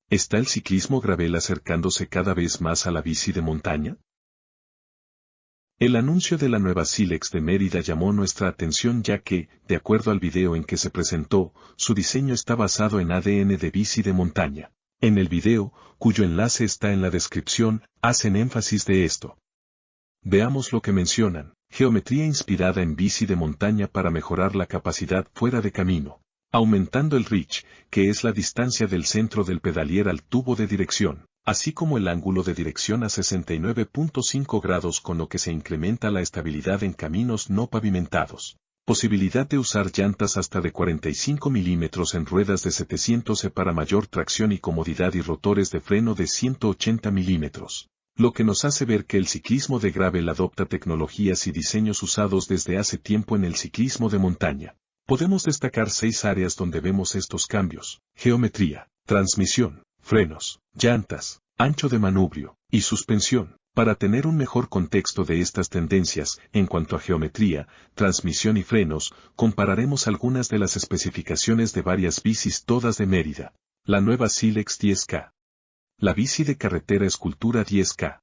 ¿Está el ciclismo gravel acercándose cada vez más a la bici de montaña? El anuncio de la nueva Silex de Mérida llamó nuestra atención ya que, de acuerdo al video en que se presentó, su diseño está basado en ADN de bici de montaña. En el video, cuyo enlace está en la descripción, hacen énfasis de esto. Veamos lo que mencionan: geometría inspirada en bici de montaña para mejorar la capacidad fuera de camino, aumentando el reach, que es la distancia del centro del pedalier al tubo de dirección, así como el ángulo de dirección a 69.5 grados, con lo que se incrementa la estabilidad en caminos no pavimentados. Posibilidad de usar llantas hasta de 45 milímetros en ruedas de 700 para mayor tracción y comodidad, y rotores de freno de 180 milímetros. Lo que nos hace ver que el ciclismo de gravel adopta tecnologías y diseños usados desde hace tiempo en el ciclismo de montaña. Podemos destacar 6 áreas donde vemos estos cambios: geometría, transmisión, frenos, llantas, ancho de manubrio y suspensión. Para tener un mejor contexto de estas tendencias, en cuanto a geometría, transmisión y frenos, compararemos algunas de las especificaciones de varias bicis, todas de Mérida. La nueva Silex 10K. La bici de carretera Escultura 10K.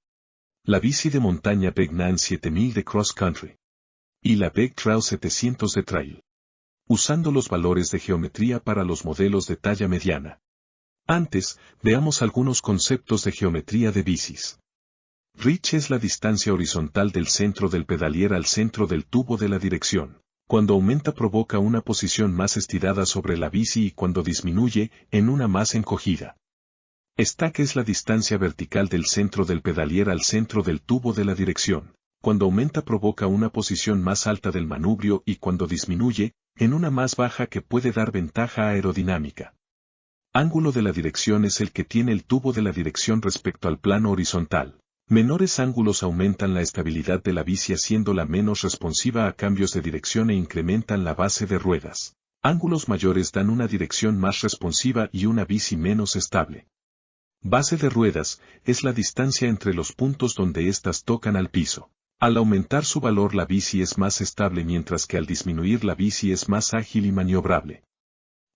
La bici de montaña Begnan 7000 de Cross Country. Y la Beg Trail 700 de Trail. Usando los valores de geometría para los modelos de talla mediana. Antes, veamos algunos conceptos de geometría de bicis. Reach es la distancia horizontal del centro del pedalier al centro del tubo de la dirección. Cuando aumenta provoca una posición más estirada sobre la bici, y cuando disminuye, en una más encogida. Stack es la distancia vertical del centro del pedalier al centro del tubo de la dirección. Cuando aumenta provoca una posición más alta del manubrio, y cuando disminuye, en una más baja, que puede dar ventaja aerodinámica. Ángulo de la dirección es el que tiene el tubo de la dirección respecto al plano horizontal. Menores ángulos aumentan la estabilidad de la bici, haciéndola menos responsiva a cambios de dirección e incrementan la base de ruedas. Ángulos mayores dan una dirección más responsiva y una bici menos estable. Base de ruedas es la distancia entre los puntos donde éstas tocan al piso. Al aumentar su valor, la bici es más estable, mientras que al disminuir la bici es más ágil y maniobrable.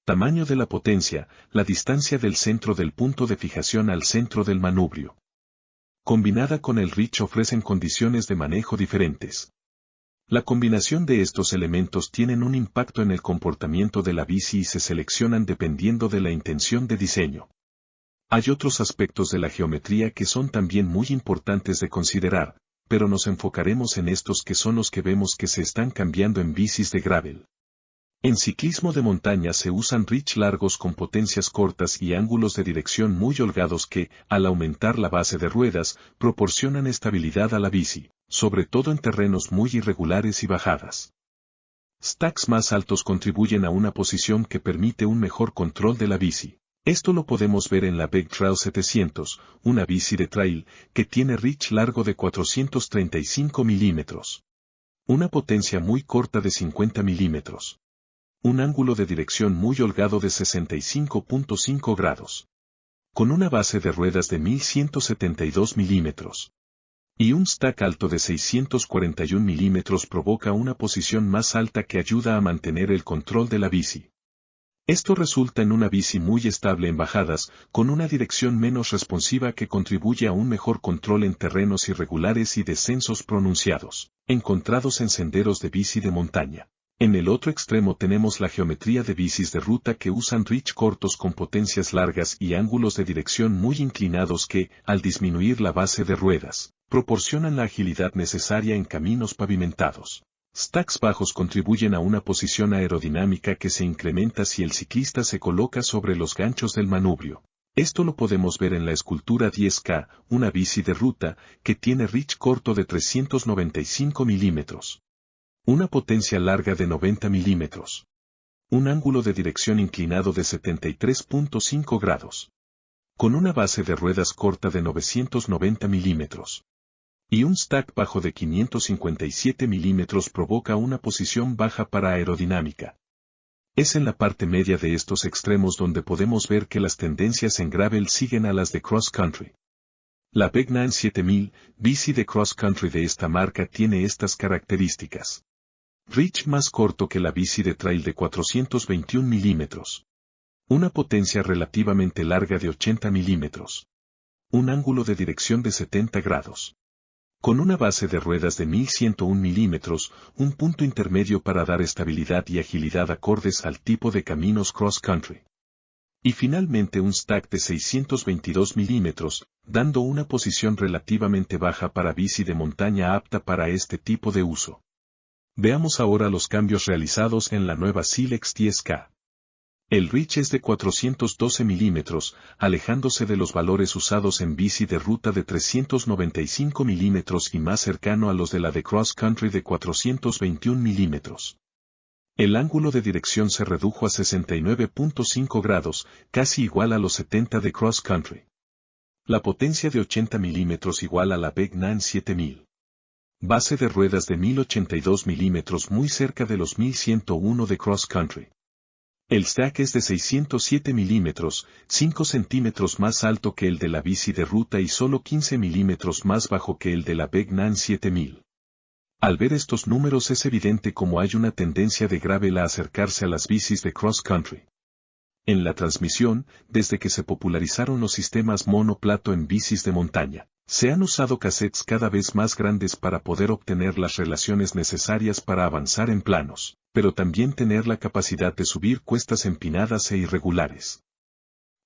Tamaño de la potencia, la distancia del centro del punto de fijación al centro del manubrio. Combinada con el reach, ofrecen condiciones de manejo diferentes. La combinación de estos elementos tienen un impacto en el comportamiento de la bici y se seleccionan dependiendo de la intención de diseño. Hay otros aspectos de la geometría que son también muy importantes de considerar, pero nos enfocaremos en estos, que son los que vemos que se están cambiando en bicis de gravel. En ciclismo de montaña se usan reach largos con potencias cortas y ángulos de dirección muy holgados que, al aumentar la base de ruedas, proporcionan estabilidad a la bici, sobre todo en terrenos muy irregulares y bajadas. Stacks más altos contribuyen a una posición que permite un mejor control de la bici. Esto lo podemos ver en la Beg Trail 700, una bici de trail, que tiene reach largo de 435 milímetros. Una potencia muy corta de 50 milímetros. Un ángulo de dirección muy holgado de 65.5 grados. Con una base de ruedas de 1172 milímetros. Y un stack alto de 641 milímetros provoca una posición más alta que ayuda a mantener el control de la bici. Esto resulta en una bici muy estable en bajadas, con una dirección menos responsiva que contribuye a un mejor control en terrenos irregulares y descensos pronunciados, encontrados en senderos de bici de montaña. En el otro extremo tenemos la geometría de bicis de ruta, que usan reach cortos con potencias largas y ángulos de dirección muy inclinados que, al disminuir la base de ruedas, proporcionan la agilidad necesaria en caminos pavimentados. Stacks bajos contribuyen a una posición aerodinámica que se incrementa si el ciclista se coloca sobre los ganchos del manubrio. Esto lo podemos ver en la Escultura 10K, una bici de ruta, que tiene reach corto de 395 milímetros. Una potencia larga de 90 milímetros. Un ángulo de dirección inclinado de 73.5 grados. Con una base de ruedas corta de 990 milímetros. Y un stack bajo de 557 milímetros provoca una posición baja para aerodinámica. Es en la parte media de estos extremos donde podemos ver que las tendencias en gravel siguen a las de cross country. La Begnan 7000, bici de cross country de esta marca, tiene estas características. Reach más corto que la bici de trail de 421 milímetros. Una potencia relativamente larga de 80 milímetros. Un ángulo de dirección de 70 grados. Con una base de ruedas de 1101 milímetros, un punto intermedio para dar estabilidad y agilidad acordes al tipo de caminos cross-country. Y finalmente un stack de 622 milímetros, dando una posición relativamente baja para bici de montaña apta para este tipo de uso. Veamos ahora los cambios realizados en la nueva Silex 10K. El reach es de 412 milímetros, alejándose de los valores usados en bici de ruta de 395 milímetros y más cercano a los de la de cross country de 421 milímetros. El ángulo de dirección se redujo a 69.5 grados, casi igual a los 70 de cross country. La potencia de 80 milímetros igual a la Vegnan 7000. Base de ruedas de 1082 milímetros muy cerca de los 1101 de cross country. El stack es de 607 milímetros, 5 centímetros más alto que el de la bici de ruta y solo 15 milímetros más bajo que el de la Vegnan 7000. Al ver estos números es evidente cómo hay una tendencia de gravel a acercarse a las bicis de cross country. En la transmisión, desde que se popularizaron los sistemas monoplato en bicis de montaña, se han usado cassettes cada vez más grandes para poder obtener las relaciones necesarias para avanzar en planos, pero también tener la capacidad de subir cuestas empinadas e irregulares.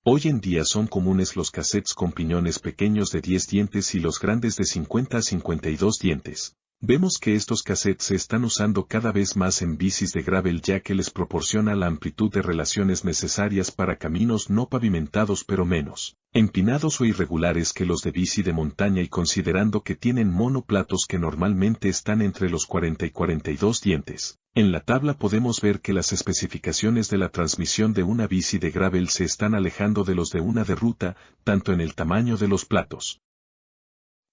Hoy en día son comunes los cassettes con piñones pequeños de 10 dientes y los grandes de 50 a 52 dientes. Vemos que estos cassettes se están usando cada vez más en bicis de gravel ya que les proporciona la amplitud de relaciones necesarias para caminos no pavimentados pero menos empinados o irregulares que los de bici de montaña y considerando que tienen monoplatos que normalmente están entre los 40 y 42 dientes. En la tabla podemos ver que las especificaciones de la transmisión de una bici de gravel se están alejando de los de una de ruta, tanto en el tamaño de los platos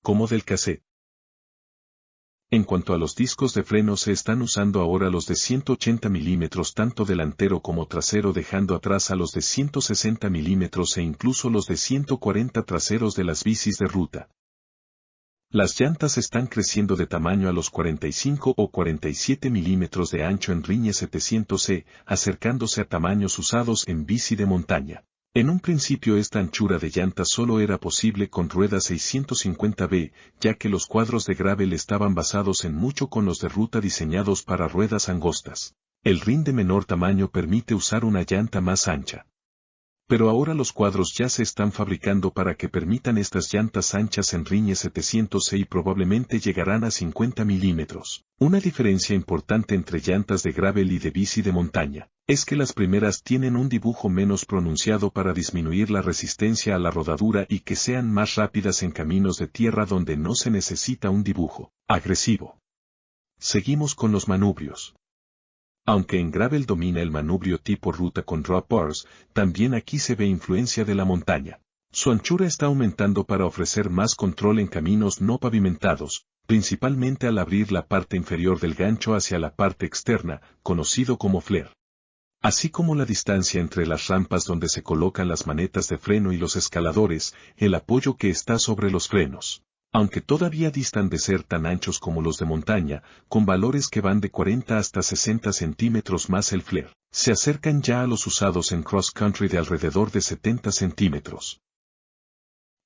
como del cassette. En cuanto a los discos de freno se están usando ahora los de 180 milímetros tanto delantero como trasero dejando atrás a los de 160 milímetros e incluso los de 140 traseros de las bicis de ruta. Las llantas están creciendo de tamaño a los 45 o 47 milímetros de ancho en Riñe 700E, acercándose a tamaños usados en bici de montaña. En un principio esta anchura de llantas solo era posible con ruedas 650B, ya que los cuadros de gravel estaban basados en mucho con los de ruta diseñados para ruedas angostas. El rin de menor tamaño permite usar una llanta más ancha. Pero ahora los cuadros ya se están fabricando para que permitan estas llantas anchas en Riñe 700E y probablemente llegarán a 50 milímetros. Una diferencia importante entre llantas de gravel y de bici de montaña es que las primeras tienen un dibujo menos pronunciado para disminuir la resistencia a la rodadura y que sean más rápidas en caminos de tierra donde no se necesita un dibujo agresivo. Seguimos con los manubrios. Aunque en gravel domina el manubrio tipo ruta con drop bars, también aquí se ve influencia de la montaña. Su anchura está aumentando para ofrecer más control en caminos no pavimentados, principalmente al abrir la parte inferior del gancho hacia la parte externa, conocido como flare. Así como la distancia entre las rampas donde se colocan las manetas de freno y los escaladores, el apoyo que está sobre los frenos. Aunque todavía distan de ser tan anchos como los de montaña, con valores que van de 40 hasta 60 centímetros más el flare, se acercan ya a los usados en cross country de alrededor de 70 centímetros.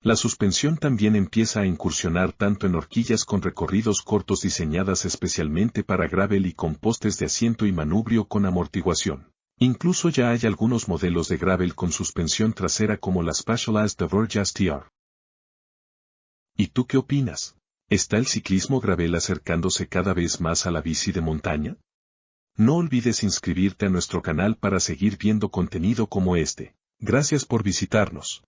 La suspensión también empieza a incursionar tanto en horquillas con recorridos cortos diseñadas especialmente para gravel y con postes de asiento y manubrio con amortiguación. Incluso ya hay algunos modelos de gravel con suspensión trasera como la Specialized Diverge STR. ¿Y tú qué opinas? ¿Está el ciclismo gravel acercándose cada vez más a la bici de montaña? No olvides inscribirte a nuestro canal para seguir viendo contenido como este. Gracias por visitarnos.